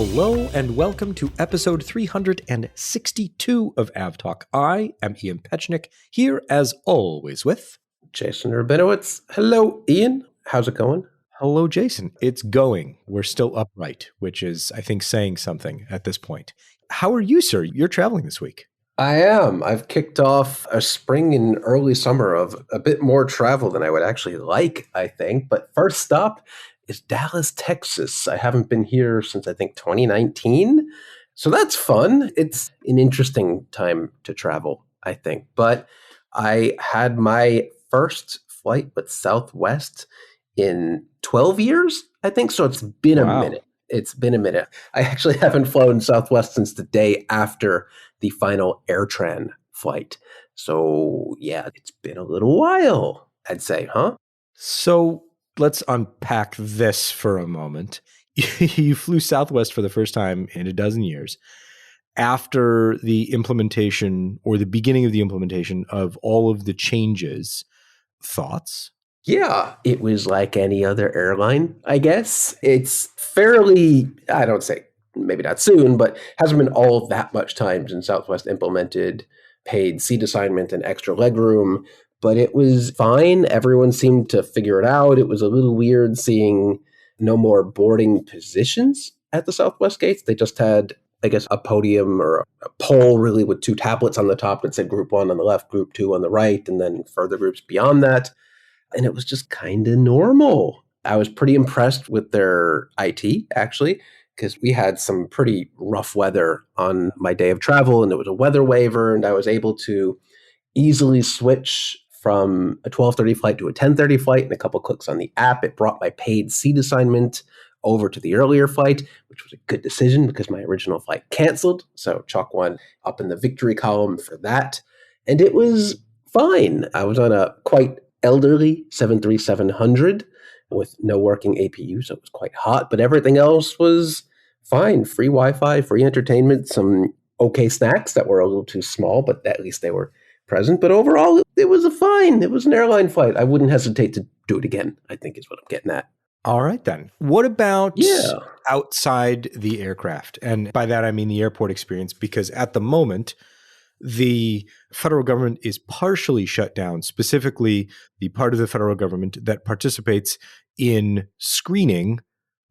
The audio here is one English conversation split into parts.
Hello and welcome to episode 362 of AvTalk. I am Ian Petchnick, here as always with Jason Rabinowitz. Hello, Ian. How's it going? Hello, Jason. It's going. We're still upright, which is, I think, saying something at this point. How are you, sir? You're traveling this week. I am. I've kicked off a spring and early summer of a bit more travel than I would actually like, I think. But first stop is Dallas, Texas. I haven't been here since, I think, 2019. So that's fun. It's an interesting time to travel, I think. But I had my first flight with Southwest in 12 years, I think. So it's been a minute. It's been a minute. I actually haven't flown Southwest since the day after the final AirTran flight. So yeah, it's been a little while, I'd say, huh? So let's unpack this for a moment. You flew Southwest for the first time in a dozen years after the implementation or the beginning of the implementation of all of the changes. Thoughts? Yeah, it was like any other airline, I guess. It's fairly, I don't say maybe not soon, but hasn't been all that much time since Southwest implemented paid seat assignment and extra legroom, but it was fine. Everyone seemed to figure it out. It was a little weird seeing no more boarding positions at the Southwest gates. They just had, I guess, a podium or a pole really with two tablets on the top that said Group 1 on the left, Group 2 on the right, and then further groups beyond that. And it was just kind of normal. I was pretty impressed with their IT, actually, because we had some pretty rough weather on my day of travel, and it was a weather waiver, and I was able to easily switch from a 12:30 flight to a 10:30 flight in a couple clicks on the app. It brought my paid seat assignment over to the earlier flight, which was a good decision because my original flight canceled. So chalk one up in the victory column for that. And it was fine. I was on a quite elderly 73700 with no working APU, so it was quite hot, but everything else was fine. Free Wi-Fi, free entertainment, some okay snacks that were a little too small, but at least they were present. But overall, it was fine. It was an airline flight. I wouldn't hesitate to do it again, I think is what I'm getting at. All right, then. What about outside the aircraft? And by that, I mean the airport experience, because at the moment, the federal government is partially shut down, specifically the part of the federal government that participates in screening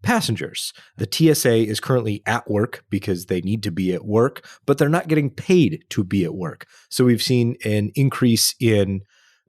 passengers. The TSA is currently at work because they need to be at work, but they're not getting paid to be at work. So we've seen an increase in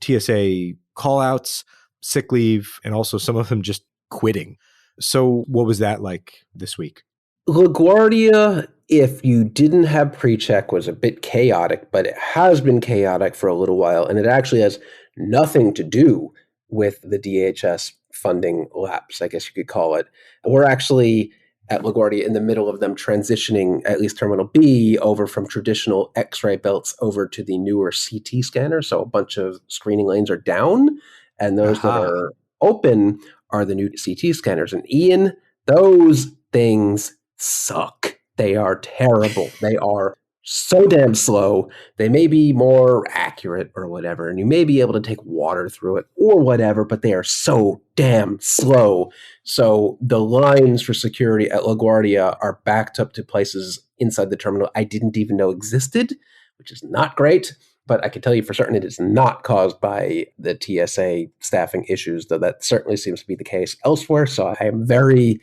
TSA callouts, sick leave, and also some of them just quitting. So what was that like this week? LaGuardia, if you didn't have pre-check, was a bit chaotic, but it has been chaotic for a little while, and it actually has nothing to do with the DHS funding lapse, I guess you could call it. We're actually at LaGuardia in the middle of them transitioning, at least Terminal B, over from traditional X-ray belts over to the newer CT scanner, so a bunch of screening lanes are down, and those that are open are the new CT scanners. And Ian, those things suck. They are terrible. They are so damn slow. They may be more accurate or whatever, and you may be able to take water through it or whatever, but they are so damn slow. So the lines for security at LaGuardia are backed up to places inside the terminal I didn't even know existed, which is not great. But I can tell you for certain it is not caused by the TSA staffing issues, though that certainly seems to be the case elsewhere. So I am very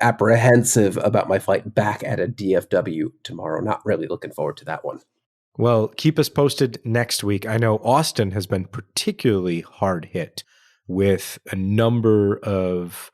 apprehensive about my flight back at a DFW tomorrow. Not really looking forward to that one. Well, keep us posted next week. I know Austin has been particularly hard hit with a number of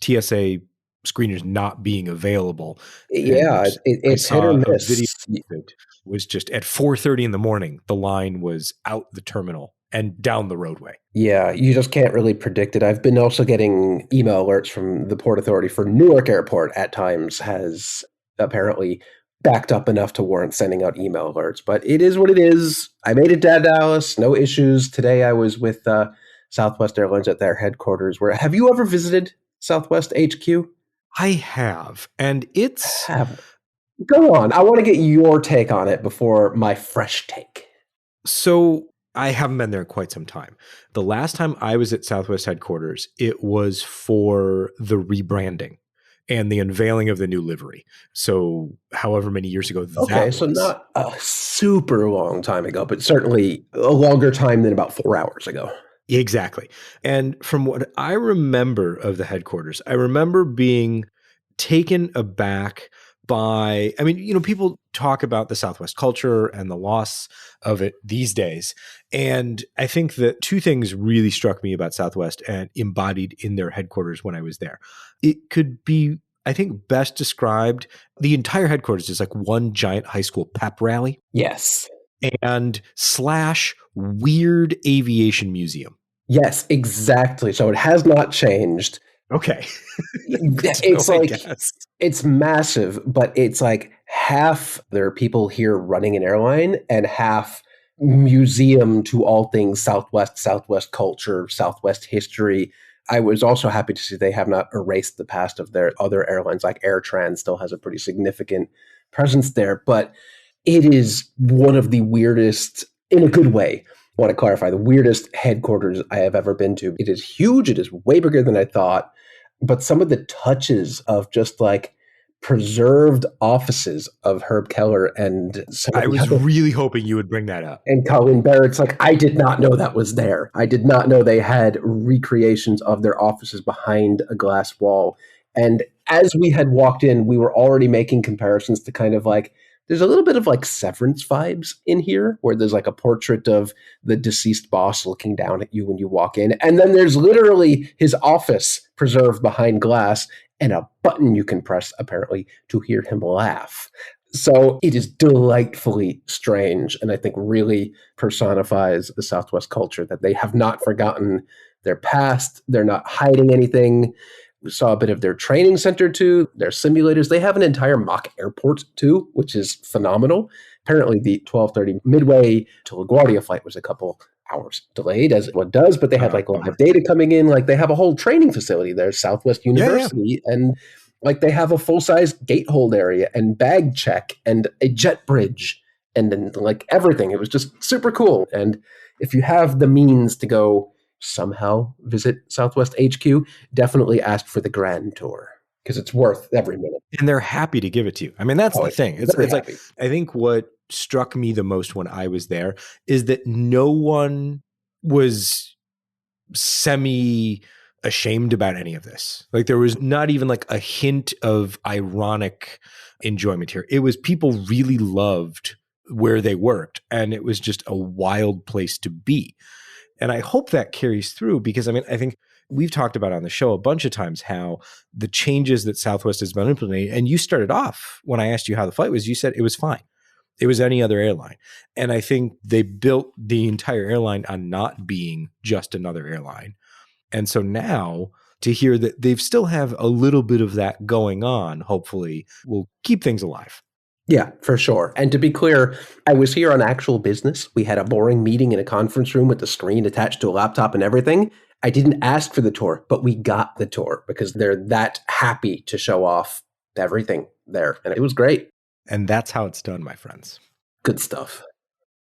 TSA screeners not being available. Yeah, it's hit or miss. A video that was just at 4:30 in the morning. The line was out the terminal and down the roadway. Yeah, you just can't really predict it. I've been also getting email alerts from the Port Authority for Newark Airport at times has apparently backed up enough to warrant sending out email alerts. But it is what it is. I made it to Dallas, no issues. Today I was with Southwest Airlines at their headquarters. Have you ever visited Southwest HQ? I have, and it's... Go on. I want to get your take on it before my fresh take. So I haven't been there in quite some time. The last time I was at Southwest headquarters, it was for the rebranding. and the unveiling of the new livery. So however many years ago that was. So not a super long time ago, but certainly a longer time than about 4 hours ago. Exactly. And from what I remember of the headquarters, I remember being taken aback by, people talk about the Southwest culture and the loss of it these days. And I think that two things really struck me about Southwest and embodied in their headquarters when I was there. It could be, I think, best described, the entire headquarters is like one giant high school pep rally. Yes. And / weird aviation museum. Yes, exactly. So it has not changed. Okay. It's like, it's massive, but it's like half there are people here running an airline and half museum to all things Southwest culture, Southwest history. I was also happy to see they have not erased the past of their other airlines, like AirTran still has a pretty significant presence there. But it is one of the weirdest, in a good way, I want to clarify, the weirdest headquarters I have ever been to. It is huge. It is way bigger than I thought. But some of the touches of just like preserved offices of Herb Keller and I was really hoping you would bring that up. And Colleen Barrett's like, I did not know that was there. I did not know they had recreations of their offices behind a glass wall. And as we had walked in, we were already making comparisons to kind of like, there's a little bit of like Severance vibes in here, where there's like a portrait of the deceased boss looking down at you when you walk in. And then there's literally his office preserved behind glass and a button you can press, apparently, to hear him laugh. So it is delightfully strange, and I think really personifies the Southwest culture, that they have not forgotten their past. They're not hiding anything. We saw a bit of their training center too, their simulators. They have an entire mock airport too, which is phenomenal. Apparently the 12:30 Midway to LaGuardia flight was a couple hours delayed, as it does, but they had like live data coming in. Like they have a whole training facility there, Southwest University, and like they have a full-size gate hold area and bag check and a jet bridge and then like everything. It was just super cool. And if you have the means to go somehow visit Southwest HQ, definitely ask for the grand tour, because it's worth every minute. And they're happy to give it to you. I mean, that's the thing. It's like, I think what struck me the most when I was there is that no one was semi-ashamed about any of this. Like there was not even like a hint of ironic enjoyment here. It was people really loved where they worked, and it was just a wild place to be. And I hope that carries through, because I think we've talked about on the show a bunch of times how the changes that Southwest has been implementing, and you started off when I asked you how the flight was, you said it was fine. It was any other airline. And I think they built the entire airline on not being just another airline. And so now to hear that they still have a little bit of that going on, hopefully will keep things alive. Yeah, for sure. And to be clear, I was here on actual business. We had a boring meeting in a conference room with the screen attached to a laptop and everything. I didn't ask for the tour, but we got the tour because they're that happy to show off everything there. And it was great. And that's how it's done, my friends. Good stuff.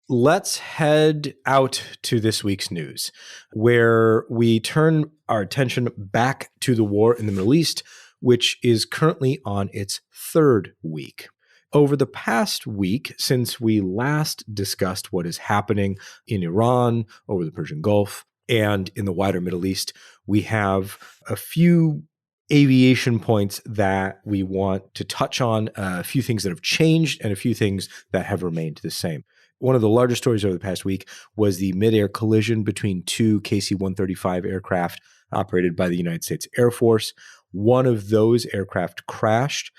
Let's head out to this week's news, where we turn our attention back to the war in the Middle East, which is currently on its third week. Over the past week, since we last discussed what is happening in Iran, over the Persian Gulf, and in the wider Middle East, we have a few aviation points that we want to touch on, a few things that have changed and a few things that have remained the same. One of the largest stories over the past week was the mid-air collision between two KC-135 aircraft operated by the United States Air Force. One of those aircraft crashed.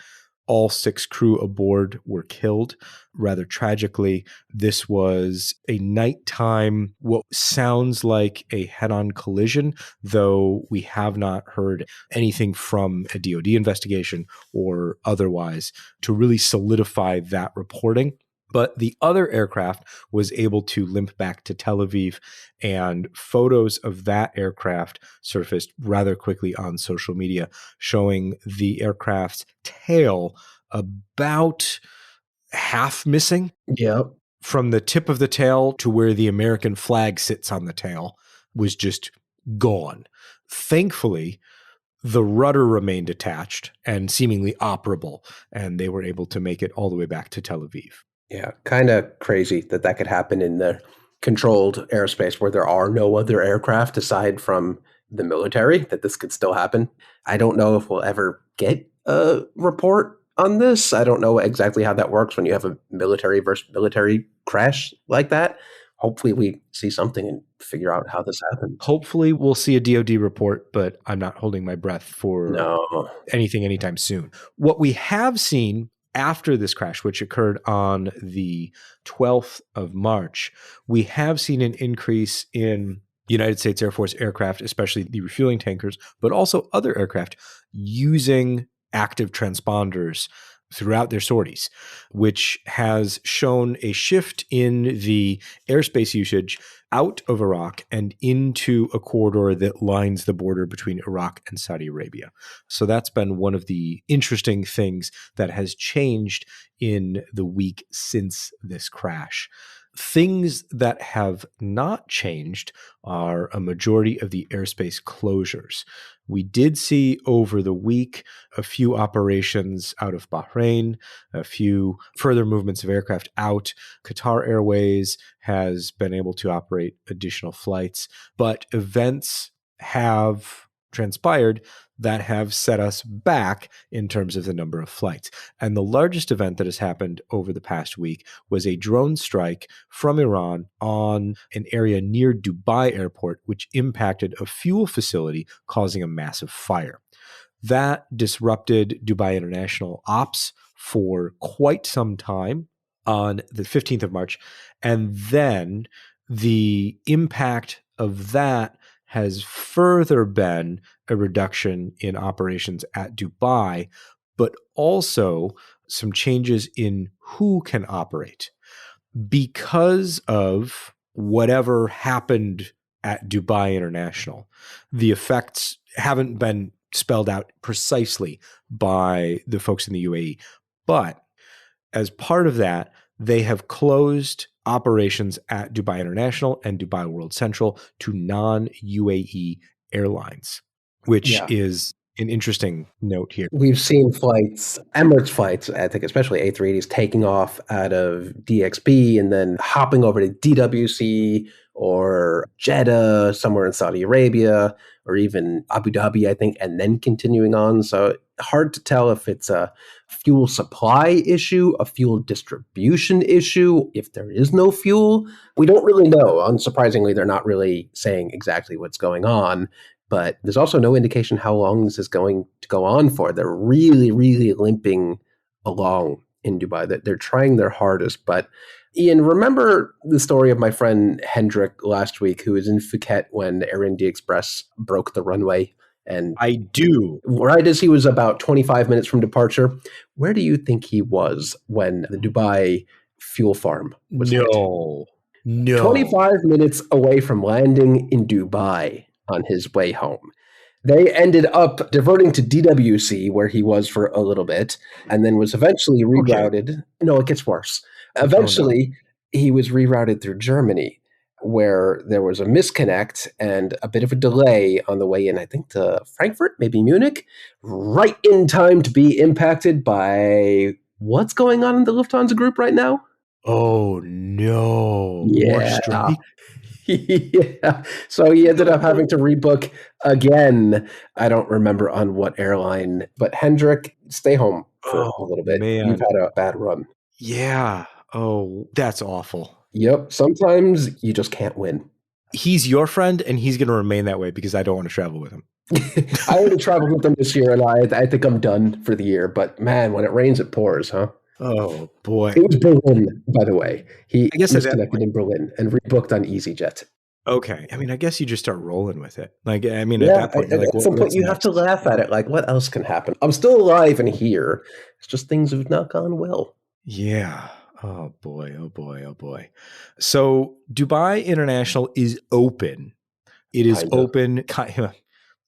All 6 crew aboard were killed. Rather tragically, this was a nighttime, what sounds like a head-on collision, though we have not heard anything from a DoD investigation or otherwise to really solidify that reporting. But the other aircraft was able to limp back to Tel Aviv, and photos of that aircraft surfaced rather quickly on social media, showing the aircraft's tail about half missing. Yep. From the tip of the tail to where the American flag sits on the tail was just gone. Thankfully, the rudder remained attached and seemingly operable, and they were able to make it all the way back to Tel Aviv. Yeah, kind of crazy that could happen in the controlled airspace where there are no other aircraft aside from the military, that this could still happen. I don't know if we'll ever get a report on this. I don't know exactly how that works when you have a military versus military crash like that. Hopefully we see something and figure out how this happened. Hopefully we'll see a DoD report, but I'm not holding my breath for anything anytime soon. What we have seen after this crash, which occurred on the 12th of March, we have seen an increase in United States Air Force aircraft, especially the refueling tankers, but also other aircraft using active transponders throughout their sorties, which has shown a shift in the airspace usage out of Iraq and into a corridor that lines the border between Iraq and Saudi Arabia. So that's been one of the interesting things that has changed in the week since this crash. Things that have not changed are a majority of the airspace closures. We did see over the week a few operations out of Bahrain, a few further movements of aircraft out. Qatar Airways has been able to operate additional flights, but events have transpired that have set us back in terms of the number of flights. And the largest event that has happened over the past week was a drone strike from Iran on an area near Dubai Airport, which impacted a fuel facility, causing a massive fire. That disrupted Dubai International ops for quite some time on the 15th of March. And then the impact of that has further been a reduction in operations at Dubai, but also some changes in who can operate. Because of whatever happened at Dubai International, the effects haven't been spelled out precisely by the folks in the UAE. But as part of that, they have closed operations at Dubai International and Dubai World Central to non-UAE airlines, which is an interesting note here. We've seen flights, Emirates flights, I think especially A380s, taking off out of DXB and then hopping over to DWC or Jeddah, somewhere in Saudi Arabia, or even Abu Dhabi, I think, and then continuing on. So hard to tell if it's a fuel supply issue, a fuel distribution issue, if there is no fuel. We don't really know. Unsurprisingly, they're not really saying exactly what's going on. But there's also no indication how long this is going to go on for. They're really, really limping along in Dubai. They're trying their hardest. But Ian, remember the story of my friend Hendrik last week, who was in Phuket when Air India Express broke the runway? And I do. Right as he was about 25 minutes from departure, where do you think he was when the Dubai fuel farm was hit? No. 25 minutes away from landing in Dubai on his way home. They ended up diverting to DWC, where he was for a little bit, and then was eventually rerouted. Okay. No, it gets worse. Eventually, he was rerouted through Germany, where there was a misconnect and a bit of a delay on the way in, I think, to Frankfurt, maybe Munich, right in time to be impacted by what's going on in the Lufthansa group right now? Oh, no. Yeah. More strike? Yeah. So he ended up having to rebook again. I don't remember on what airline, but Hendrik, stay home for a little bit. Man. You've had a bad run. Yeah. Oh, that's awful. Yep. Sometimes you just can't win. He's your friend, and he's going to remain that way because I don't want to travel with him. I would have traveled with him this year, and I think I'm done for the year. But man, when it rains, it pours, huh? Oh, boy. It was Berlin, by the way. He disconnected in Berlin and rebooked on EasyJet. Okay. I mean, I guess you just start rolling with it. Like, I mean, at that point, at some point you have to laugh at it. Like, what else can happen? I'm still alive and here. It's just things have not gone well. Yeah. Oh, boy. Oh, boy. Oh, boy. So Dubai International is open. It is open.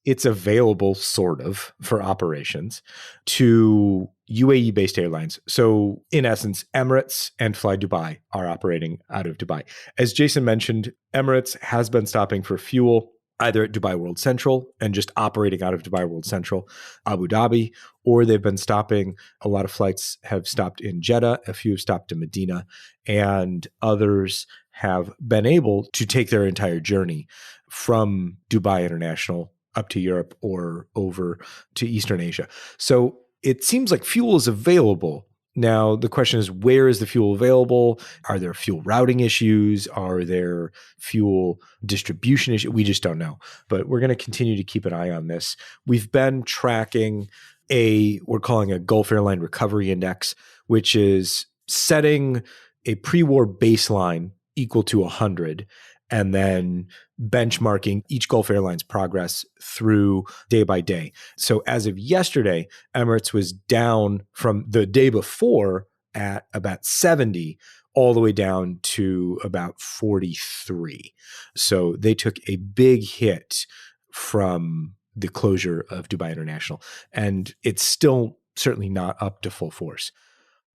It's available, sort of, for operations to UAE-based airlines. So, in essence, Emirates and Fly Dubai are operating out of Dubai. As Jason mentioned, Emirates has been stopping for fuel. either at Dubai World Central and just operating out of Dubai World Central, Abu Dhabi, or they've been stopping. A lot of flights have stopped in Jeddah, a few have stopped in Medina, and others have been able to take their entire journey from Dubai International up to Europe or over to Eastern Asia. So it seems like fuel is available. Now, the question is, where is the fuel available? Are there fuel routing issues? Are there fuel distribution issues? We just don't know. But we're going to continue to keep an eye on this. We've been tracking we're calling a Gulf Airline Recovery Index, which is setting a pre-war baseline equal to 100 and then benchmarking each Gulf Airline's progress through day by day. So as of yesterday, Emirates was down from the day before at about 70 all the way down to about 43. So they took a big hit from the closure of Dubai International, and it's still certainly not up to full force.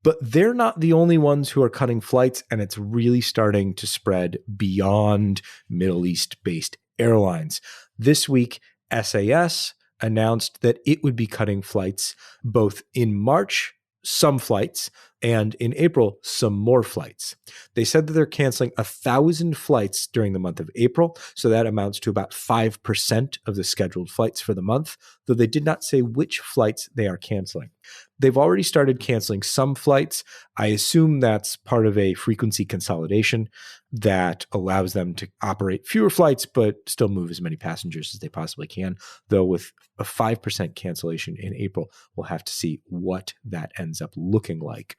But they're not the only ones who are cutting flights, and it's really starting to spread beyond Middle East-based airlines. This week, SAS announced that it would be cutting flights both in March, some flights, and in April, some more flights. They said that they're canceling 1,000 flights during the month of April, so that amounts to about 5% of the scheduled flights for the month, though they did not say which flights they are canceling. They've already started canceling some flights. I assume that's part of a frequency consolidation that allows them to operate fewer flights, but still move as many passengers as they possibly can. Though with a 5% cancellation in April, we'll have to see what that ends up looking like.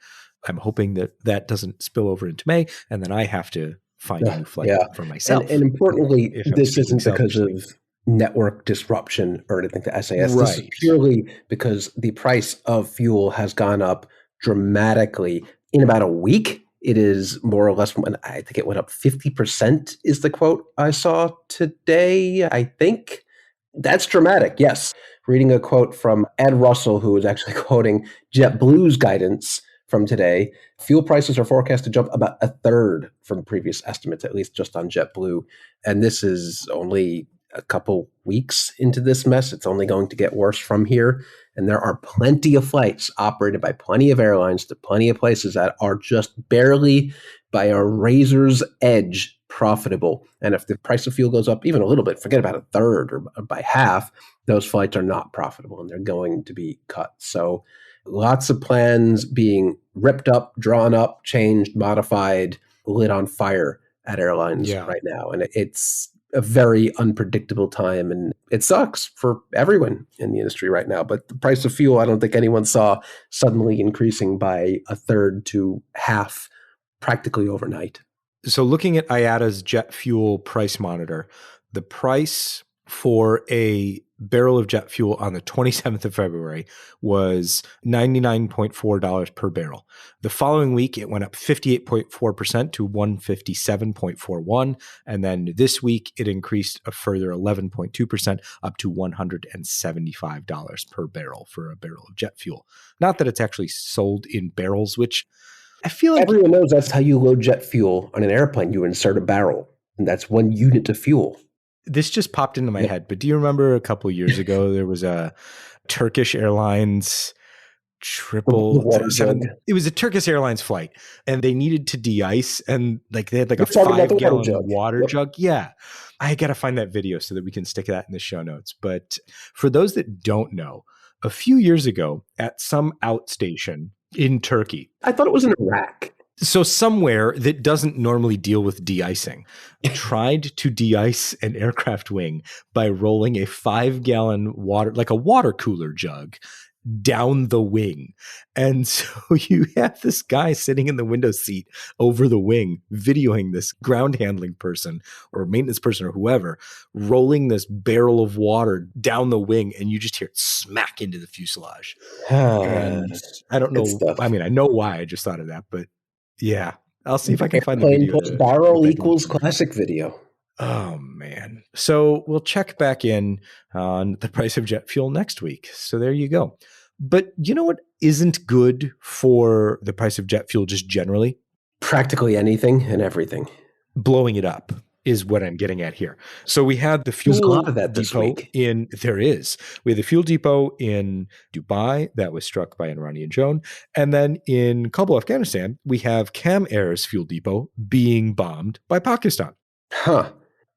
I'm hoping that that doesn't spill over into May, and then I have to find a new flight for myself. And importantly, this isn't because of network disruption or anything to SAS. Right. This is purely because the price of fuel has gone up dramatically in about a week. It is more or less, I think it went up 50% is the quote I saw today, I think. That's dramatic, yes. Reading a quote from Ed Russell, who is actually quoting JetBlue's guidance from today, fuel prices are forecast to jump about a third from previous estimates, at least just on JetBlue. And this is only a couple weeks into this mess. It's only going to get worse from here. And there are plenty of flights operated by plenty of airlines to plenty of places that are just barely by a razor's edge profitable. And if the price of fuel goes up even a little bit, forget about a third or by half, those flights are not profitable and they're going to be cut. So lots of plans being ripped up, drawn up, changed, modified, lit on fire at airlines right now. And it's a very unpredictable time, and it sucks for everyone in the industry right now. But the price of fuel, I don't think anyone saw suddenly increasing by a third to half practically overnight. So looking at IATA's jet fuel price monitor, the price for a barrel of jet fuel on the 27th of February was $99.4 per barrel. The following week, it went up 58.4% to $157.41. And then this week, it increased a further 11.2% up to $175 per barrel for a barrel of jet fuel. Not that it's actually sold in barrels, which I feel like everyone knows that's how you load jet fuel on an airplane. You insert a barrel, and that's 1 unit of fuel. This just popped into my head, but do you remember a couple of years ago, there was a Turkish Airlines it was a Turkish Airlines flight, and they needed to de-ice, and like they had like a 5-gallon water jug. Yeah. I got to find that video so that we can stick that in the show notes. But for those that don't know, a few years ago at some outstation in Turkey. I thought it was in Iraq. So somewhere that doesn't normally deal with de-icing tried to de-ice an aircraft wing by rolling a 5-gallon water, like a water cooler jug, down the wing. And so you have this guy sitting in the window seat over the wing, videoing this ground handling person or maintenance person or whoever, rolling this barrel of water down the wing, and you just hear it smack into the fuselage. And I don't know. I mean, I know why I just thought of that, but yeah, I'll see if I can find the video. Barrel equals classic video. Oh, man. So we'll check back in on the price of jet fuel next week. So there you go. But you know what isn't good for the price of jet fuel just generally? Practically anything and everything. Blowing it up. is what I'm getting at here. So we had the There's a fuel lot of that this depot week. we had the fuel depot in Dubai that was struck by an Iranian drone. And then in Kabul, Afghanistan, we have Cam Air's fuel depot being bombed by Pakistan. Huh.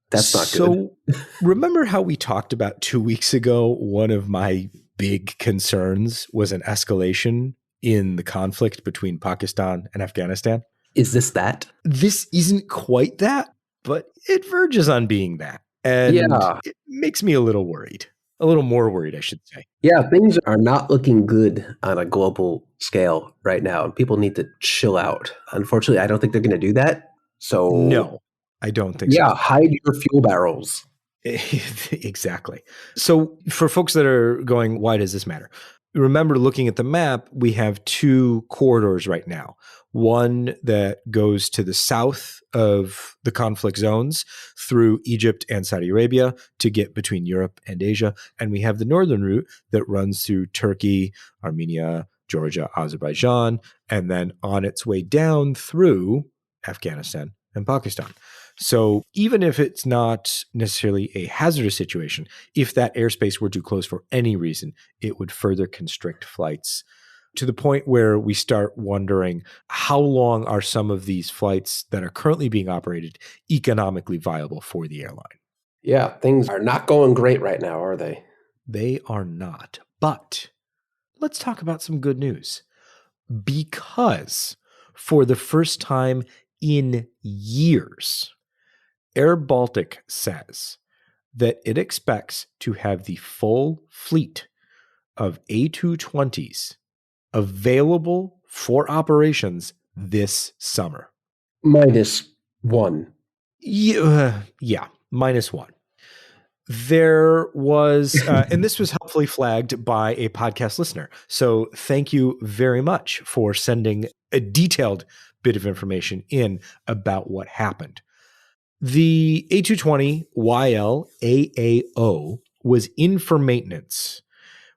That's not good. So remember how we talked about 2 weeks ago, one of my big concerns was an escalation in the conflict between Pakistan and Afghanistan? Is this that? This isn't quite that, but it verges on being that. And it makes me a little worried. A little more worried, I should say. Yeah, things are not looking good on a global scale right now. People need to chill out. Unfortunately, I don't think they're going to do that. So no, I don't think so. Yeah, hide your fuel barrels. Exactly. So for folks that are going, why does this matter? Remember, looking at the map, we have two corridors right now. One that goes to the south of the conflict zones through Egypt and Saudi Arabia to get between Europe and Asia. And we have the northern route that runs through Turkey, Armenia, Georgia, Azerbaijan, and then on its way down through Afghanistan and Pakistan. So even if it's not necessarily a hazardous situation, if that airspace were to close for any reason, it would further constrict flights to the point where we start wondering, how long are some of these flights that are currently being operated economically viable for the airline? Yeah, things are not going great right now, are they? They are not. But let's talk about some good news. Because for the first time in years, Air Baltic says that it expects to have the full fleet of A220s available for operations this summer. -1. Yeah, -1. There was, and this was helpfully flagged by a podcast listener. So thank you very much for sending a detailed bit of information in about what happened. The A220YL AAO was in for maintenance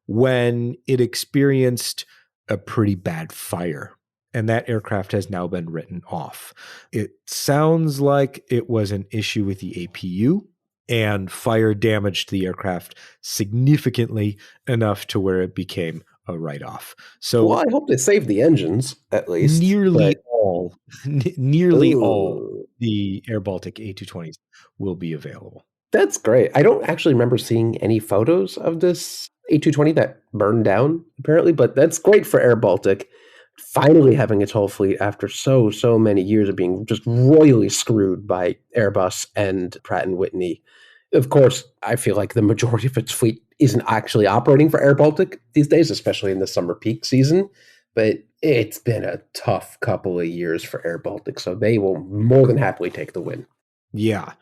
when it experienced a pretty bad fire, and that aircraft has now been written off. It sounds like it was an issue with the APU, and fire damaged the aircraft significantly enough to where it became a write-off. So, well, I hope they saved the engines at least. Nearly all the Air Baltic A220s will be available. That's great. I don't actually remember seeing any photos of this A220 that burned down, apparently, but that's great for Air Baltic. Finally having its whole fleet after so many years of being just royally screwed by Airbus and Pratt & Whitney. Of course, I feel like the majority of its fleet isn't actually operating for Air Baltic these days, especially in the summer peak season. But it's been a tough couple of years for Air Baltic, so they will more than happily take the win. Yeah.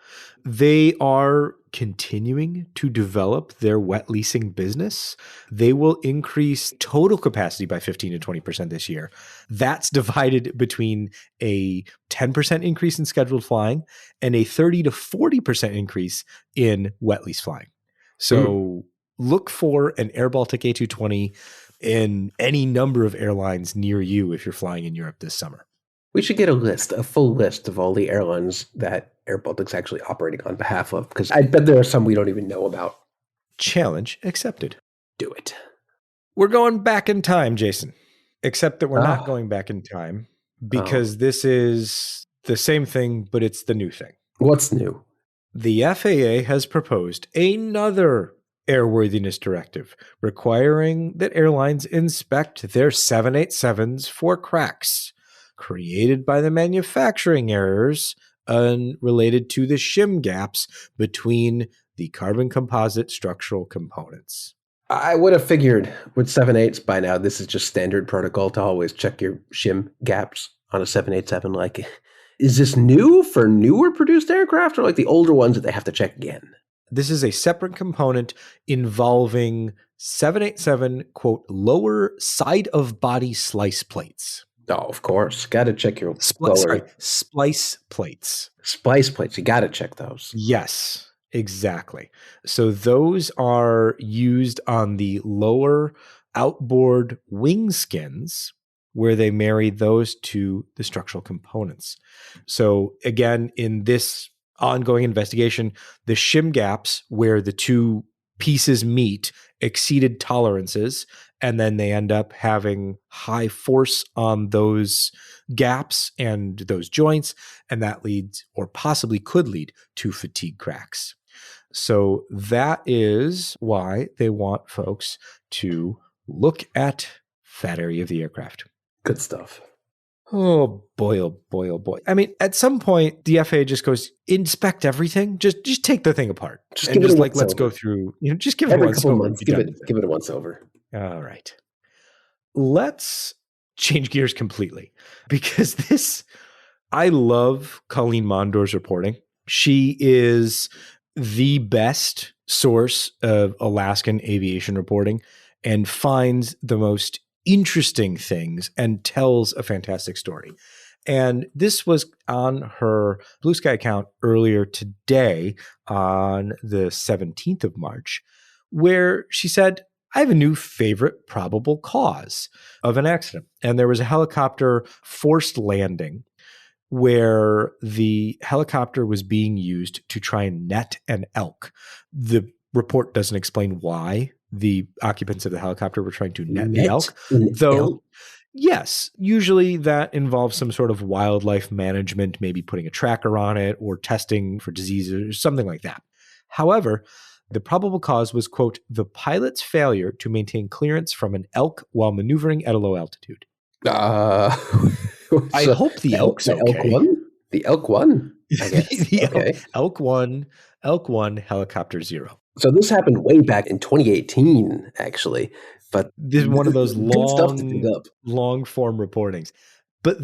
They are continuing to develop their wet leasing business. They will increase total capacity by 15 to 20% this year. That's divided between a 10% increase in scheduled flying and a 30 to 40% increase in wet lease flying. So look for an Air Baltic A220 in any number of airlines near you if you're flying in Europe this summer. We should get a full list of all the airlines that Air Baltic's actually operating on behalf of, because I bet there are some we don't even know about. Challenge accepted. Do it. We're going back in time, Jason, except that we're not going back in time because this is the same thing, but it's the new thing. What's new? The FAA has proposed another airworthiness directive requiring that airlines inspect their 787s for cracks created by the manufacturing errors unrelated to the shim gaps between the carbon composite structural components. I would have figured with 787s by now, this is just standard protocol to always check your shim gaps on a 787. Like, is this new for newer produced aircraft or like the older ones that they have to check again? This is a separate component involving 787, quote, lower side of body slice plates. Oh, of course. Got to check your splice plates. Splice plates. You got to check those. Yes, exactly. So those are used on the lower outboard wing skins where they marry those to the structural components. So again, in this ongoing investigation, the shim gaps where the two pieces meet exceeded tolerances, and then they end up having high force on those gaps and those joints, and that leads, or possibly could lead, to fatigue cracks. So that is why they want folks to look at that area of the aircraft. Good stuff. Oh boy, oh boy, oh boy. I mean, at some point, the FAA just goes, inspect everything. Just take the thing apart. Just give it a once let's over. go through, just give it every a once couple over. Months, give it a once over. All right. Let's change gears completely, because I love Colleen Mondor's reporting. She is the best source of Alaskan aviation reporting and finds the most interesting things and tells a fantastic story. And this was on her Blue Sky account earlier today on the 17th of March, where she said, I have a new favorite probable cause of an accident. And there was a helicopter forced landing where the helicopter was being used to try and net an elk. The report doesn't explain why the occupants of the helicopter were trying to net the elk, though. Yes, usually that involves some sort of wildlife management, maybe putting a tracker on it or testing for diseases or something like that. However, the probable cause was, quote, the pilot's failure to maintain clearance from an elk while maneuvering at a low altitude. I hope the elk's okay. The elk won, I guess. the elk won helicopter 0. So this happened way back in 2018, actually. But this is one of those long form reportings. But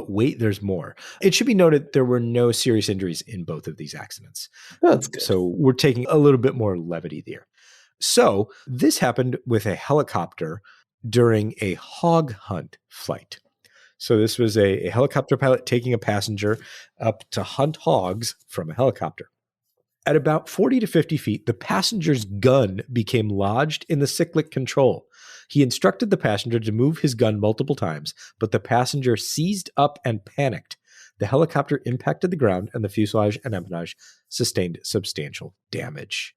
wait, there's more. It should be noted there were no serious injuries in both of these accidents. That's good. So we're taking a little bit more levity there. So this happened with a helicopter during a hog hunt flight. So this was a helicopter pilot taking a passenger up to hunt hogs from a helicopter. At about 40 to 50 feet, the passenger's gun became lodged in the cyclic control. He instructed the passenger to move his gun multiple times, but the passenger seized up and panicked. The helicopter impacted the ground, and the fuselage and empennage sustained substantial damage.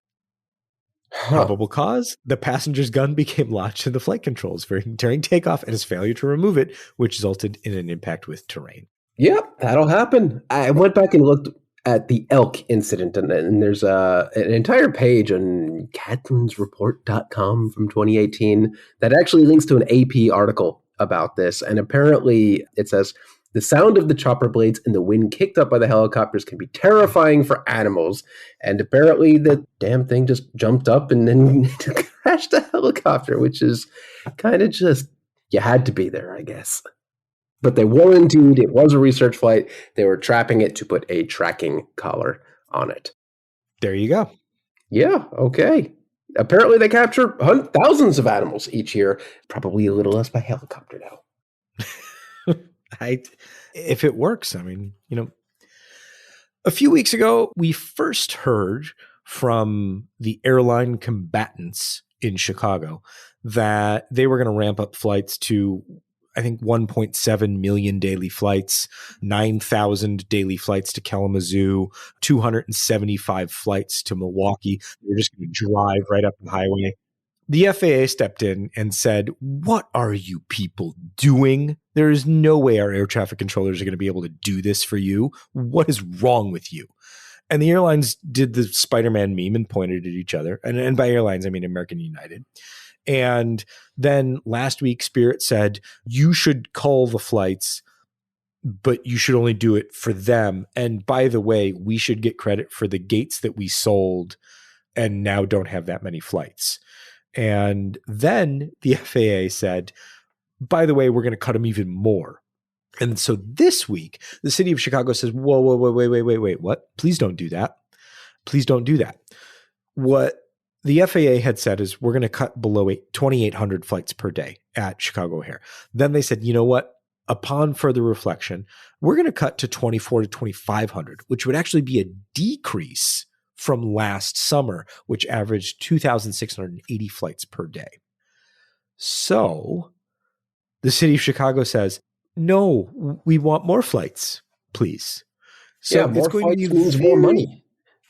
Probable cause? The passenger's gun became lodged in the flight controls during takeoff, and his failure to remove it, which resulted in an impact with terrain. Yep, that'll happen. I went back and looked at the elk incident, and there's an entire page on catherinesreport.com from 2018 that actually links to an AP article about this. And apparently it says, the sound of the chopper blades and the wind kicked up by the helicopters can be terrifying for animals. And apparently the damn thing just jumped up and then crashed the helicopter, which is kind of just, you had to be there, I guess. But they were indeed, it was a research flight. They were trapping it to put a tracking collar on it. There you go. Yeah, okay. Apparently they capture thousands of animals each year, probably a little less by helicopter now. If it works, I mean, a few weeks ago, we first heard from the airline combatants in Chicago that they were going to ramp up flights to, I think, 1.7 million daily flights, 9,000 daily flights to Kalamazoo, 275 flights to Milwaukee. We're just going to drive right up the highway. The FAA stepped in and said, what are you people doing? There is no way our air traffic controllers are going to be able to do this for you. What is wrong with you? And the airlines did the Spider-Man meme and pointed at each other. And by airlines, I mean American United. And then last week, Spirit said, you should call the flights, but you should only do it for them. And by the way, we should get credit for the gates that we sold and now don't have that many flights. And then the FAA said, by the way, we're going to cut them even more. And so this week, the city of Chicago says, whoa, wait, what? Please don't do that. Please don't do that. What the FAA had said is we're going to cut below 2,800 flights per day at Chicago O'Hare. Then they said, you know what? Upon further reflection, we're going to cut to 2,400 to 2,500, which would actually be a decrease from last summer, which averaged 2,680 flights per day. So the city of Chicago says, no, we want more flights, please. So it's more going to be flights means more money.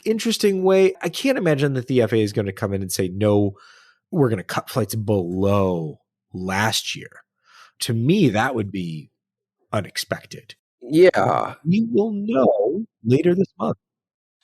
Interesting way. I can't imagine that the FAA is going to come in and say, no, we're going to cut flights below last year. To me, that would be unexpected. Yeah. We will know later this month.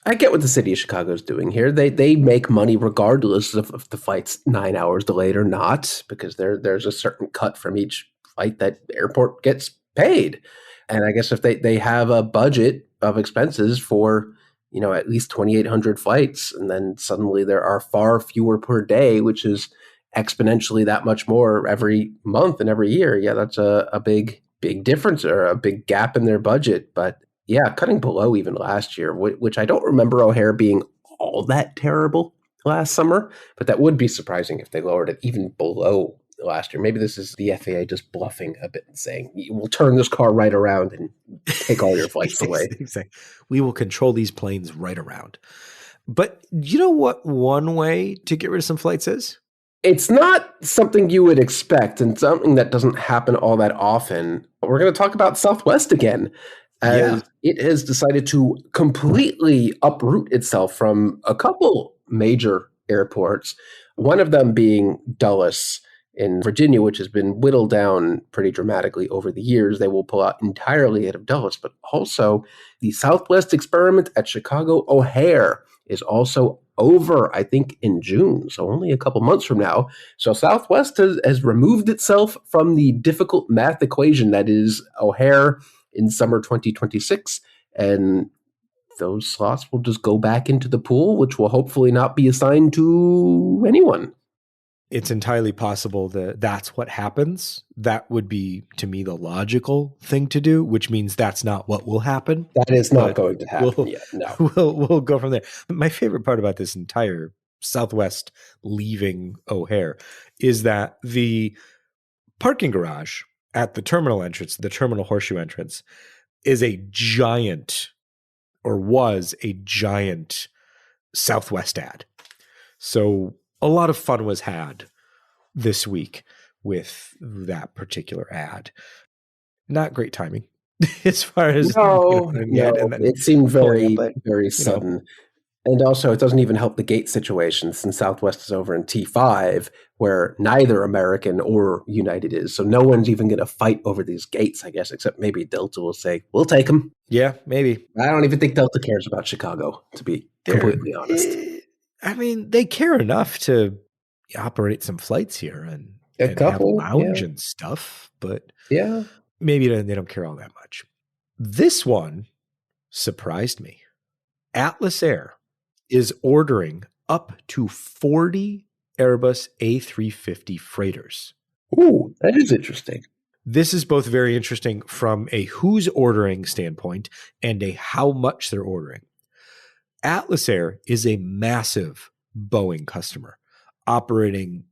I get what the city of Chicago is doing here. They make money regardless of if the flight's 9 hours delayed or not, because there's a certain cut from each flight that the airport gets paid. And I guess if they have a budget of expenses for, at least 2,800 flights, and then suddenly there are far fewer per day, which is exponentially that much more every month and every year. Yeah, that's a big difference or a big gap in their budget. But yeah, cutting below even last year, which I don't remember O'Hare being all that terrible last summer, but that would be surprising if they lowered it even below last year. Maybe this is the FAA just bluffing a bit and saying, we'll turn this car right around and take all your flights away. Exactly. We will control these planes right around. But you know what one way to get rid of some flights is? It's not something you would expect and something that doesn't happen all that often. We're going to talk about Southwest again, as it has decided to completely uproot itself from a couple major airports, one of them being Dulles in Virginia, which has been whittled down pretty dramatically over the years. They will pull out entirely out of Dulles, but also the Southwest experiment at Chicago O'Hare is also over, I think, in June, so only a couple months from now. So Southwest has removed itself from the difficult math equation that is O'Hare in summer 2026, and those slots will just go back into the pool, which will hopefully not be assigned to anyone. It's entirely possible that that's what happens. That would be, to me, the logical thing to do, which means that's not what will happen. That is not going to happen yet, no. We'll go from there. My favorite part about this entire Southwest leaving O'Hare is that the parking garage at the terminal entrance, the terminal horseshoe entrance, is a giant, or was a giant, Southwest ad. So a lot of fun was had this week with that particular ad. Not great timing as far as it seemed very sudden. And also, it doesn't even help the gate situation since Southwest is over in T5, where neither American or United is. So no one's even going to fight over these gates, I guess, except maybe Delta will say, we'll take them. Yeah, maybe. I don't even think Delta cares about Chicago, to be completely honest. I mean, they care enough to operate some flights here and have lounge and stuff, but maybe they don't care all that much. This one surprised me. Atlas Air is ordering up to 40 Airbus A350 freighters. Ooh, that is interesting. This is both very interesting from a who's ordering standpoint and a how much they're ordering. Atlas Air is a massive Boeing customer, operating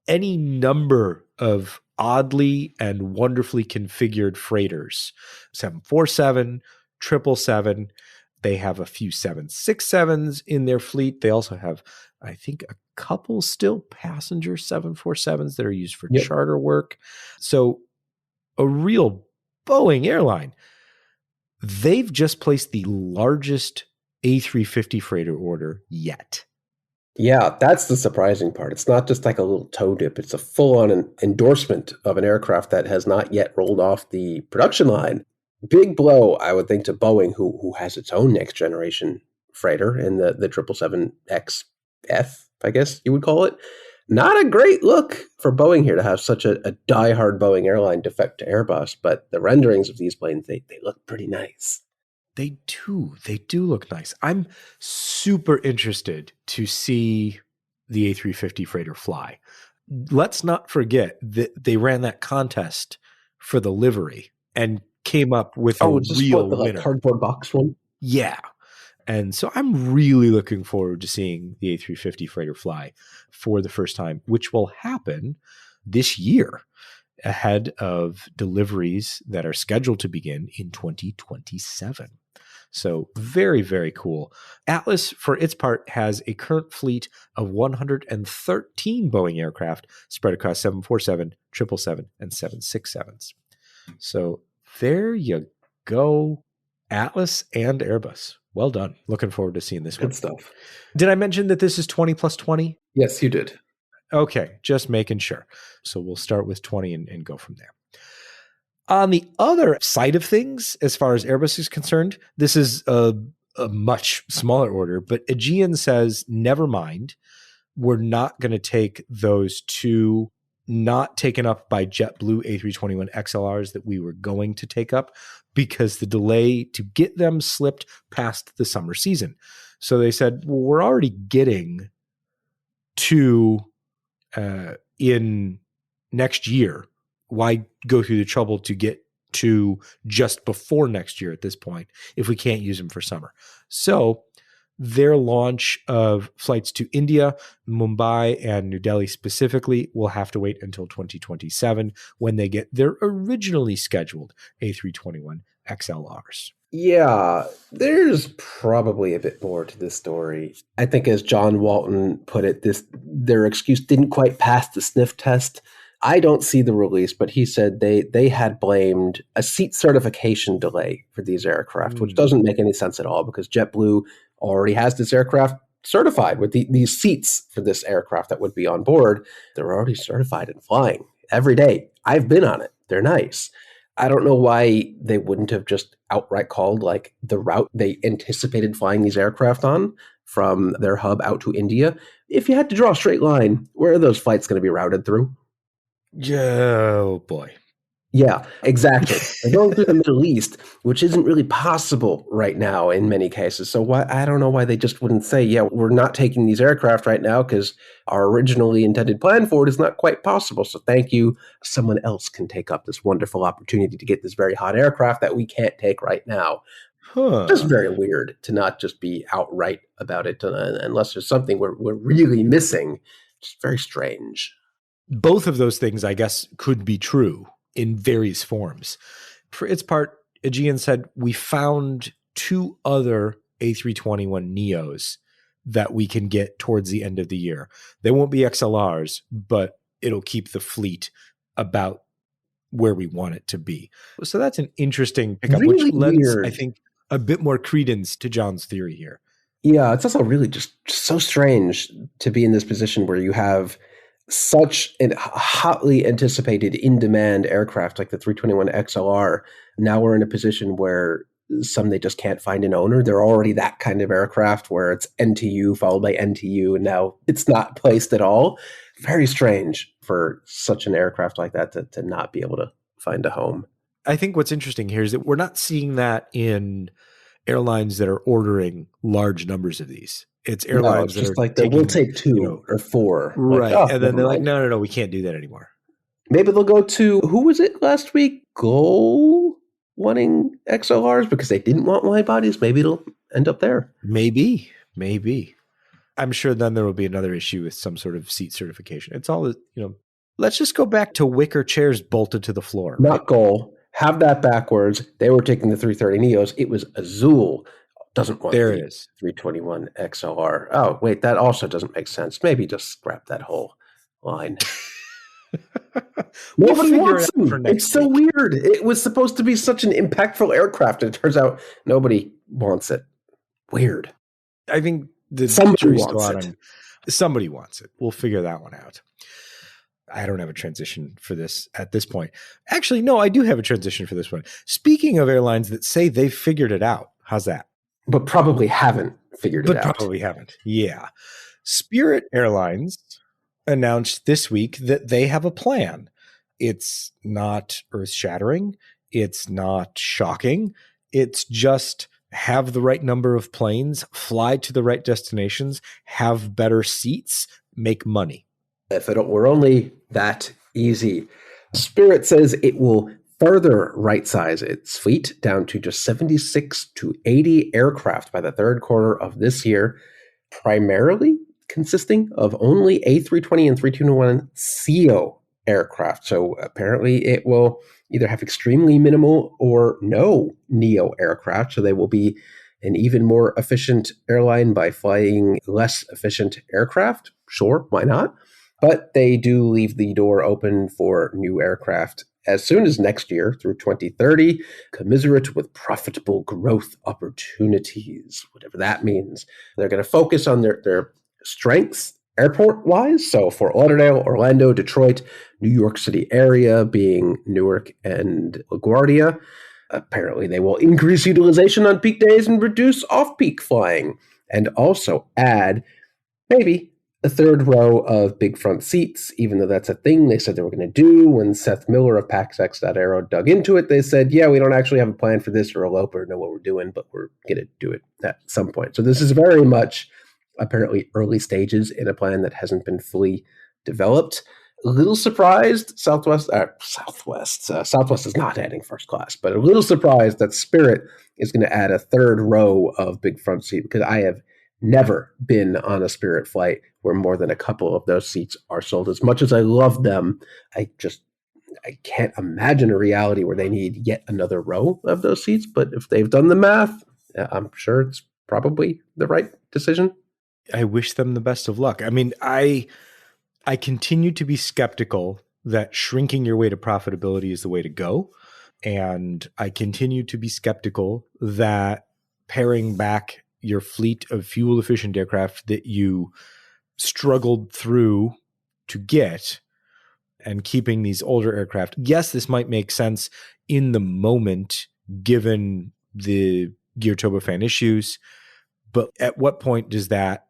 any number of oddly and wonderfully configured freighters, 747, 777. They have a few 767s in their fleet. They also have, I think, a couple still passenger 747s that are used for charter work. So a real Boeing airline. They've just placed the largest A350 freighter order yet. Yeah, that's the surprising part. It's not just like a little toe dip. It's a full-on endorsement of an aircraft that has not yet rolled off the production line. Big blow, I would think, to Boeing, who has its own next-generation freighter in the 777XF, I guess you would call it. Not a great look for Boeing here to have such a diehard Boeing airline defect to Airbus, but the renderings of these planes, they look pretty nice. They do. They do look nice. I'm super interested to see the A350 freighter fly. Let's not forget that they ran that contest for the livery and came up with a real winner. Like cardboard box one? Yeah. And so I'm really looking forward to seeing the A350 freighter fly for the first time, which will happen this year ahead of deliveries that are scheduled to begin in 2027. So very, very cool. Atlas, for its part, has a current fleet of 113 Boeing aircraft spread across 747, 777, and 767s. So there you go. Atlas and Airbus. Well done. Looking forward to seeing this one. Good stuff. Did I mention that this is 20 plus 20? Yes, you did. Okay, just making sure. So we'll start with 20 and go from there. On the other side of things, as far as Airbus is concerned, this is a much smaller order, but Aegean says, never mind. We're not going to take those two not taken up by JetBlue A321 XLRs that we were going to take up because the delay to get them slipped past the summer season. So they said, well, we're already getting two in next year. Why go through the trouble to get to just before next year at this point if we can't use them for summer? So their launch of flights to India, Mumbai, and New Delhi specifically will have to wait until 2027 when they get their originally scheduled A321 XLRs. Yeah, there's probably a bit more to this story. I think as John Walton put it, their excuse didn't quite pass the sniff test. I don't see the release, but he said they had blamed a seat certification delay for these aircraft, which doesn't make any sense at all because JetBlue already has this aircraft certified with these seats for this aircraft that would be on board. They're already certified and flying every day. I've been on it. They're nice. I don't know why they wouldn't have just outright called like the route they anticipated flying these aircraft on from their hub out to India. If you had to draw a straight line, where are those flights going to be routed through? Oh, boy. Yeah, exactly. They're going through the Middle East, which isn't really possible right now in many cases. So I don't know why they just wouldn't say, yeah, we're not taking these aircraft right now because our originally intended plan for it is not quite possible. So thank you. Someone else can take up this wonderful opportunity to get this very hot aircraft that we can't take right now. Just very weird to not just be outright about it unless there's something we're really missing. Just very strange. Both of those things, I guess, could be true in various forms. For its part, Aegean said, we found two other A321 Neos that we can get towards the end of the year. They won't be XLRs, but it'll keep the fleet about where we want it to be. So that's an interesting pickup, really which lends, weird. I think, a bit more credence to John's theory here. Yeah, it's also really just so strange to be in this position where you have such a hotly anticipated in-demand aircraft like the 321 XLR. Now we're in a position where they just can't find an owner. They're already that kind of aircraft where it's NTU followed by NTU, and now it's not placed at all. Very strange for such an aircraft like that to not be able to find a home. I think what's interesting here is that we're not seeing that in airlines that are ordering large numbers of these. It's airlines that just are like that. We'll take two or four. Right. Like, and then they're like, no, we can't do that anymore. Maybe they'll go to, who was it last week? Goal wanting XLRs because they didn't want wide bodies. Maybe it'll end up there. Maybe. I'm sure then there will be another issue with some sort of seat certification. It's all, let's just go back to wicker chairs bolted to the floor. Not Goal. Have that backwards. They were taking the 330 Neos. It was Azul. Doesn't want there the it is. 321 XLR. Oh, wait, that also doesn't make sense. Maybe just scrap that whole line. Nobody wants them. It's so weird. It was supposed to be such an impactful aircraft, and it turns out nobody wants it. Weird. I think somebody wants it. Somebody wants it. We'll figure that one out. I don't have a transition for this at this point. Actually, no, I do have a transition for this one. Speaking of airlines that say they've figured it out, how's that? But probably haven't figured it out. But probably haven't. Yeah. Spirit Airlines announced this week that they have a plan. It's not earth-shattering. It's not shocking. It's just have the right number of planes, fly to the right destinations, have better seats, make money. If it were only that easy. Spirit says it will further right-size its fleet down to just 76 to 80 aircraft by the third quarter of this year, primarily consisting of only A320 and 321 CEO aircraft. So apparently it will either have extremely minimal or no NEO aircraft, so they will be an even more efficient airline by flying less efficient aircraft. Sure, why not? But they do leave the door open for new aircraft as soon as next year through 2030, commiserate with profitable growth opportunities, whatever that means. They're going to focus on their strengths airport-wise. So Fort Lauderdale, Orlando, Detroit, New York City area being Newark and LaGuardia. Apparently, they will increase utilization on peak days and reduce off-peak flying, and also add maybe a third row of big front seats, even though that's a thing they said they were going to do. When Seth Miller of PaxX.Aero dug into it, they said, yeah, we don't actually have a plan for this or a LOPA or know what we're doing, but we're going to do it at some point. So this is very much apparently early stages in a plan that hasn't been fully developed. A little surprised Southwest is not adding first class, but a little surprised that Spirit is going to add a third row of big front seat, because I have never been on a Spirit flight where more than a couple of those seats are sold. As much as I love them, I can't imagine a reality where they need yet another row of those seats. But if they've done the math, I'm sure it's probably the right decision. I wish them the best of luck. I mean, I continue to be skeptical that shrinking your way to profitability is the way to go. And I continue to be skeptical that paring back your fleet of fuel-efficient aircraft that you struggled through to get and keeping these older aircraft. Yes, this might make sense in the moment, given the gear turbofan issues, but at what point does that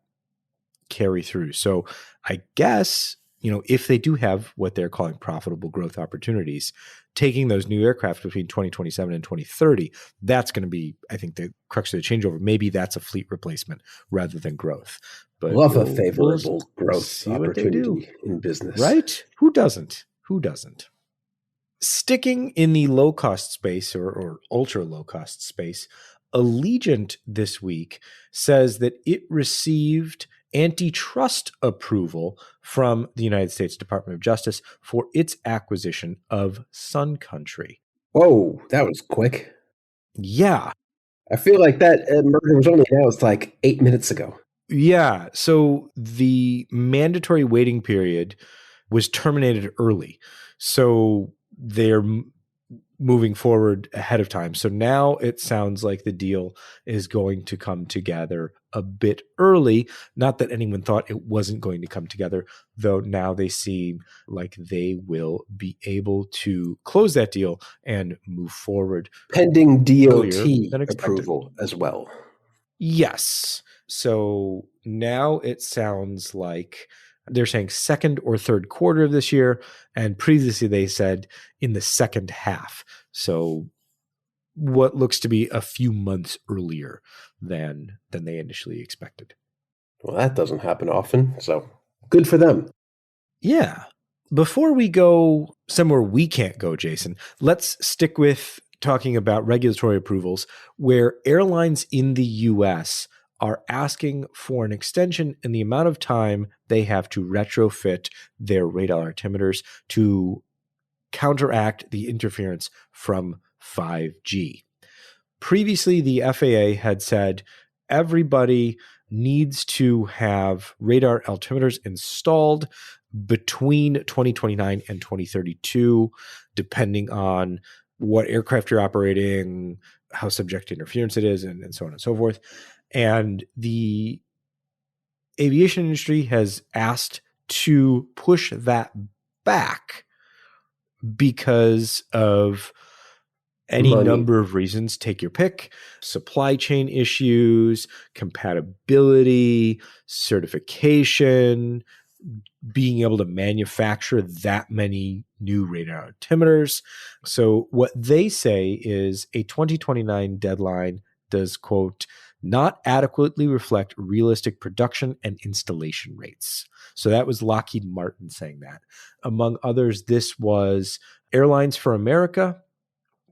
carry through? So I guess, if they do have what they're calling profitable growth opportunities, taking those new aircraft between 2027 and 2030, that's going to be, I think, the crux of the changeover. Maybe that's a fleet replacement rather than growth. But love a favorable growth opportunity in business. Right? Who doesn't? Sticking in the low-cost space or ultra-low-cost space, Allegiant this week says that it received antitrust approval from the United States Department of Justice for its acquisition of Sun Country. Whoa, that was quick. Yeah. I feel like that merger was only announced like 8 minutes ago. Yeah. So the mandatory waiting period was terminated early. So they're moving forward ahead of time. So now it sounds like the deal is going to come together a bit early. Not that anyone thought it wasn't going to come together, though now they seem like they will be able to close that deal and move forward. Pending DOT approval as well. Yes. So now it sounds like they're saying second or third quarter of this year, and previously they said in the second half. So what looks to be a few months earlier than they initially expected. Well, that doesn't happen often, so good for them. Yeah. Before we go somewhere we can't go, Jason, let's stick with talking about regulatory approvals where airlines in the US are asking for an extension in the amount of time they have to retrofit their radar altimeters to counteract the interference from 5G. Previously, the FAA had said everybody needs to have radar altimeters installed between 2029 and 2032, depending on what aircraft you're operating, how subject to interference it is, and so on and so forth. And the aviation industry has asked to push that back because of any number of reasons. Take your pick: supply chain issues, compatibility, certification, being able to manufacture that many new radar altimeters. So what they say is a 2029 deadline does, quote, not adequately reflect realistic production and installation rates. So that was Lockheed Martin saying that. Among others, this was Airlines for America,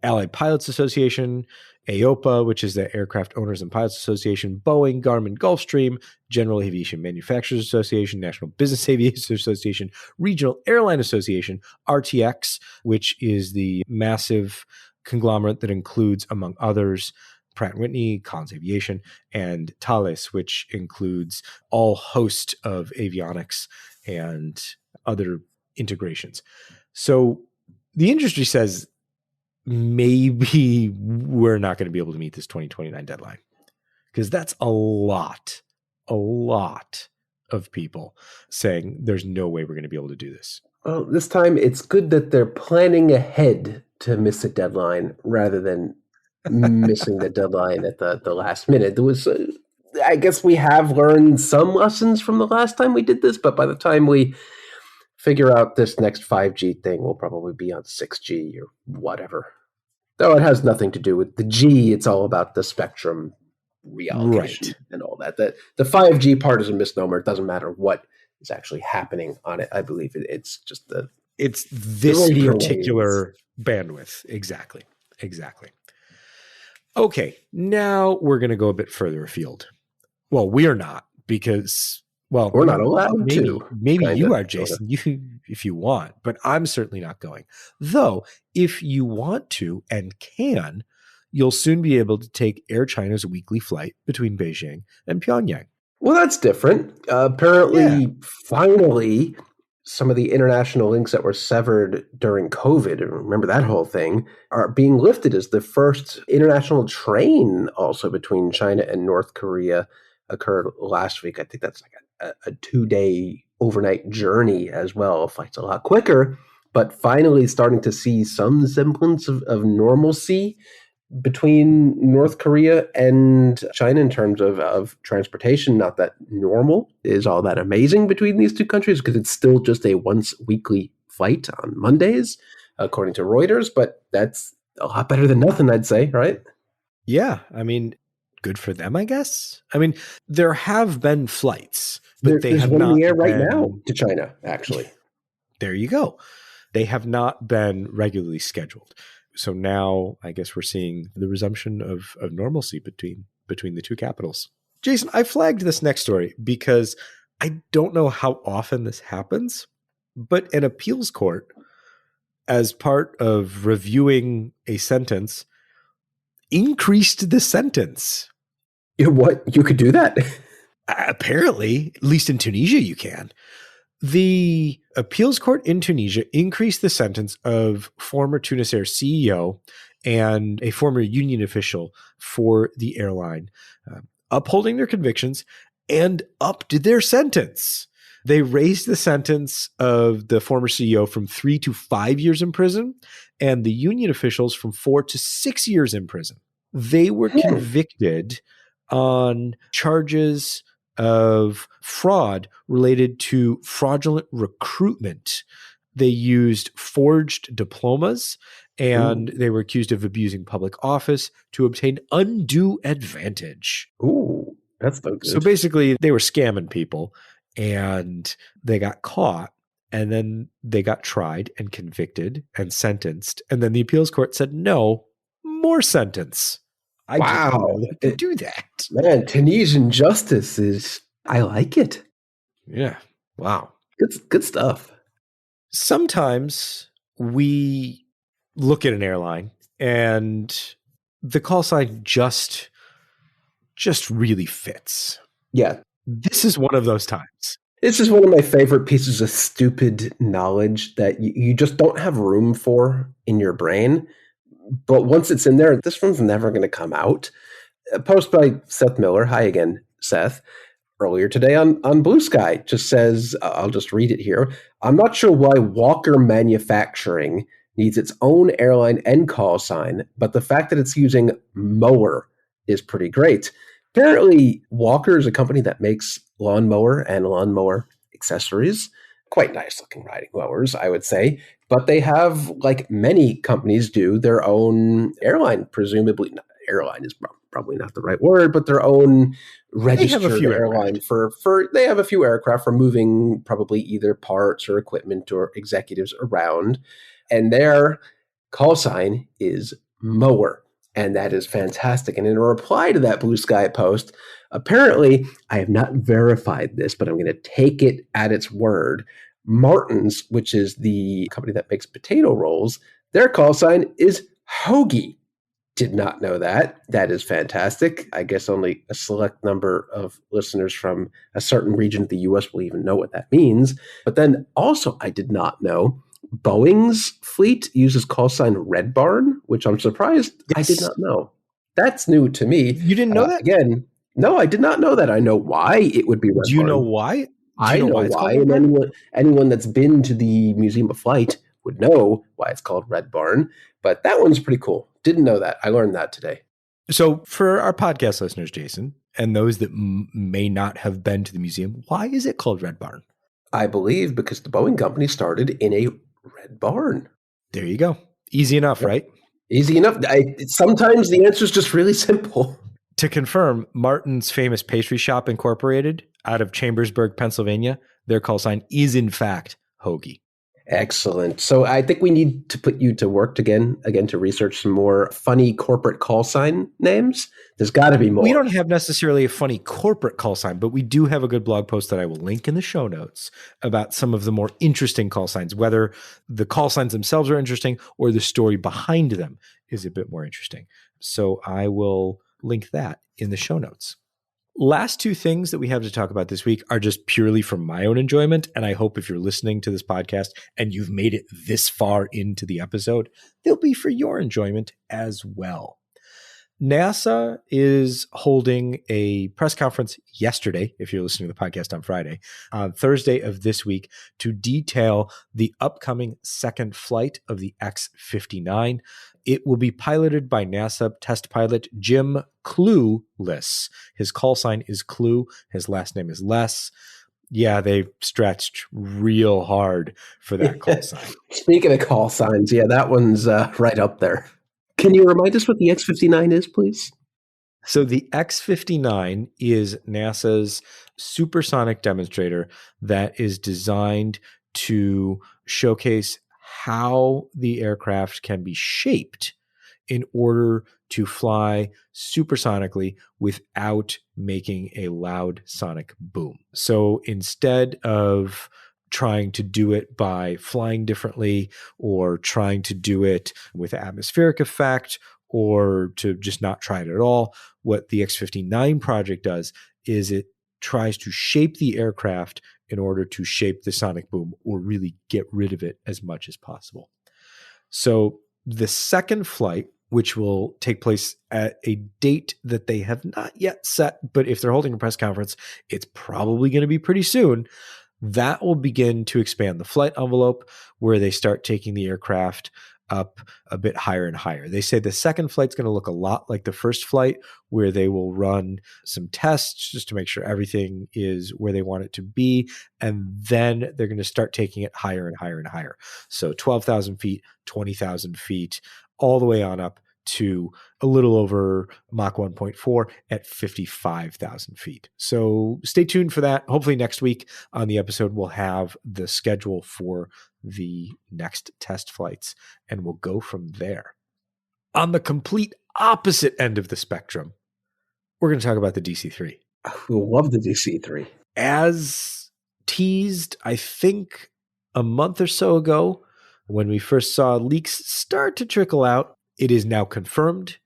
Allied Pilots Association, AOPA, which is the Aircraft Owners and Pilots Association, Boeing, Garmin, Gulfstream, General Aviation Manufacturers Association, National Business Aviation Association, Regional Airline Association, RTX, which is the massive conglomerate that includes, among others, Pratt & Whitney, Collins Aviation, and Thales, which includes all host of avionics and other integrations. So The industry says maybe we're not going to be able to meet this 2029 deadline, because that's a lot of people saying there's no way we're going to be able to do this. Well, this time it's good that they're planning ahead to miss a deadline rather than missing the deadline at the last minute. There was, I guess we have learned some lessons from the last time we did this, but by the time we figure out this next 5G thing, we'll probably be on 6G or whatever. Though it has nothing to do with the G, it's all about the spectrum reallocation and all that. The 5G part is a misnomer. It doesn't matter what is actually happening on it. I believe it's just it's this particular bandwidth. Exactly. Okay, now we're going to go a bit further afield. Well, we are not, because, well, we're not allowed to. Maybe you are, Jason, if you want, but I'm certainly not going. Though, if you want to and can, you'll soon be able to take Air China's weekly flight between Beijing and Pyongyang. Well, that's different. Apparently, finally, some of the international links that were severed during COVID, remember that whole thing, are being lifted as the first international train also between China and North Korea occurred last week. I think that's like a 2-day overnight journey as well. Flight's a lot quicker, but finally starting to see some semblance of normalcy between North Korea and China in terms of transportation. Not that normal is all that amazing between these two countries, because it's still just a once weekly flight on Mondays, according to Reuters, but that's a lot better than nothing, I'd say, right? Yeah, I mean, good for them, I guess. I mean, there have been flights, but they have not been... There's one in the air right now to China, actually. There you go. They have not been regularly scheduled. So now I guess we're seeing the resumption of normalcy between the two capitals. Jason, I flagged this next story because I don't know how often this happens, but an appeals court, as part of reviewing a sentence, increased the sentence. What? You could do that? Apparently, at least in Tunisia, you can. The appeals court in Tunisia increased the sentence of former Tunis Air CEO and a former union official for the airline, upholding their convictions, and upped their sentence. They raised the sentence of the former CEO from 3 to 5 years in prison, and the union officials from 4 to 6 years in prison. They were convicted on charges of fraud related to fraudulent recruitment. They used forged diplomas, and they were accused of abusing public office to obtain undue advantage. Ooh, that's no good. So basically, they were scamming people, and they got caught, and then they got tried and convicted and sentenced. And then the appeals court said, no, more sentence. I didn't know they could do that. Man, Tunisian justice is, I like it. Yeah. Wow. Good stuff. Sometimes we look at an airline and the call sign just really fits. Yeah. This is one of those times. This is one of my favorite pieces of stupid knowledge that you just don't have room for in your brain. But once it's in there, this one's never going to come out. A post by Seth Miller. Hi again, Seth. Earlier today on Blue Sky just says, I'll just read it here. I'm not sure why Walker Manufacturing needs its own airline and call sign, but the fact that it's using mower is pretty great. Apparently, Walker is a company that makes lawnmower and lawnmower accessories. Quite nice looking riding mowers, I would say. But they have, like many companies do, their own airline, presumably. Airline is probably not the right word, but their own registered airline for they have a few aircraft for moving probably either parts or equipment or executives around. And their call sign is mower. And that is fantastic. And in a reply to that Blue Sky post, apparently, I have not verified this, but I'm going to take it at its word. Martin's, which is the company that makes potato rolls, their call sign is hoagie. Did not know that. That is fantastic. I guess only a select number of listeners from a certain region of the U.S. will even know what that means. But then also I did not know Boeing's fleet uses call sign Red Barn, which I'm surprised I did not know. That's new to me. You didn't know that? Again, no, I did not know that. I know why it would be Red Barn. Do you know why? I know why. And anyone that's been to the Museum of Flight would know why it's called Red Barn. But that one's pretty cool. Didn't know that. I learned that today. So for our podcast listeners, Jason, and those that may not have been to the museum, why is it called Red Barn? I believe because the Boeing company started in a red barn. There you go. Easy enough, right? Easy enough. Sometimes the answer is just really simple. To confirm, Martin's Famous Pastry Shop Incorporated out of Chambersburg, Pennsylvania, their call sign is in fact Hoagie. Excellent. So I think we need to put you to work again to research some more funny corporate call sign names. There's got to be more. We don't have necessarily a funny corporate call sign, but we do have a good blog post that I will link in the show notes about some of the more interesting call signs, whether the call signs themselves are interesting or the story behind them is a bit more interesting. So I will link that in the show notes. Last two things that we have to talk about this week are just purely for my own enjoyment. And I hope if you're listening to this podcast and you've made it this far into the episode, they'll be for your enjoyment as well. NASA is holding a press conference yesterday, if you're listening to the podcast on Friday, on Thursday of this week, to detail the upcoming second flight of the X-59. It will be piloted by NASA test pilot Jim Clueless. His call sign is Clue. His last name is Less. Yeah, they stretched real hard for that call sign. Speaking of call signs, yeah, that one's right up there. Can you remind us what the X-59 is, please? So the X-59 is NASA's supersonic demonstrator that is designed to showcase how the aircraft can be shaped in order to fly supersonically without making a loud sonic boom. So instead of trying to do it by flying differently or trying to do it with atmospheric effect or to just not try it at all, what the X-59 project does is it tries to shape the aircraft in order to shape the sonic boom or really get rid of it as much as possible. So the second flight, which will take place at a date that they have not yet set, but if they're holding a press conference, it's probably going to be pretty soon. That will begin to expand the flight envelope where they start taking the aircraft up a bit higher and higher. They say the second flight's going to look a lot like the first flight, where they will run some tests just to make sure everything is where they want it to be. And then they're going to start taking it higher and higher and higher. So 12,000 feet, 20,000 feet, all the way on up to a little over Mach 1.4 at 55,000 feet. So stay tuned for that. Hopefully next week on the episode, we'll have the schedule for the next test flights, and we'll go from there. On the complete opposite end of the spectrum, we're going to talk about the DC-3. I love the DC-3. As teased, I think a month or so ago, when we first saw leaks start to trickle out, it is now confirmed.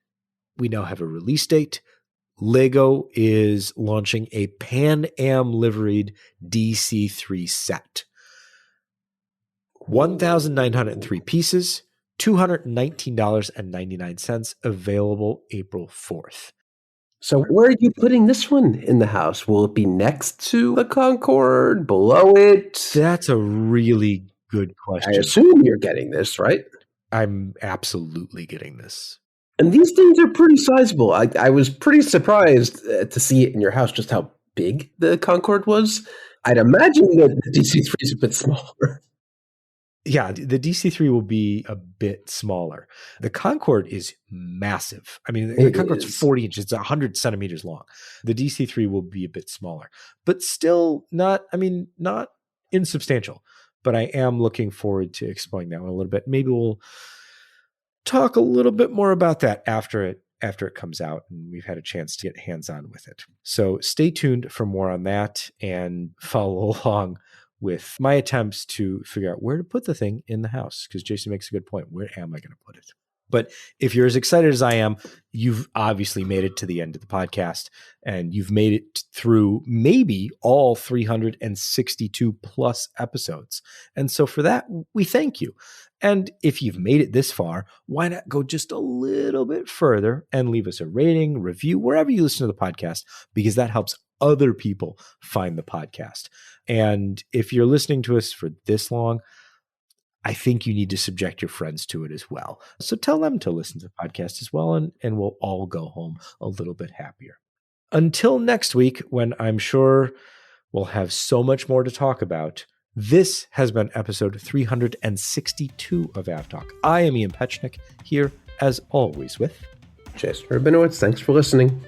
We now have a release date. LEGO is launching a Pan Am liveried DC-3 set. 1,903 pieces, $219.99, available April 4th. So where are you putting this one in the house? Will it be next to the Concorde, below it? That's a really good question. I assume you're getting this, right? I'm absolutely getting this. And these things are pretty sizable. I was pretty surprised to see it in your house, just how big the Concorde was. I'd imagine that the DC-3 is a bit smaller. Yeah, the DC-3 will be a bit smaller. The Concorde is massive. I mean, the Concorde's 40 inches. It's 100 centimeters long. The DC-3 will be a bit smaller, but still not insubstantial. But I am looking forward to exploring that one a little bit. Maybe we'll talk a little bit more about that after it comes out and we've had a chance to get hands-on with it. So stay tuned for more on that and follow along with my attempts to figure out where to put the thing in the house, because Jason makes a good point. Where am I going to put it? But if you're as excited as I am, you've obviously made it to the end of the podcast, and you've made it through maybe all 362 plus episodes. And so for that, we thank you. And if you've made it this far, why not go just a little bit further and leave us a rating, review, wherever you listen to the podcast, because that helps other people find the podcast. And if you're listening to us for this long, I think you need to subject your friends to it as well. So tell them to listen to the podcast as well, and we'll all go home a little bit happier. Until next week, when I'm sure we'll have so much more to talk about, this has been episode 362 of AvTalk. I am Ian Petchnick, here as always with Jason Rabinowitz. Thanks for listening.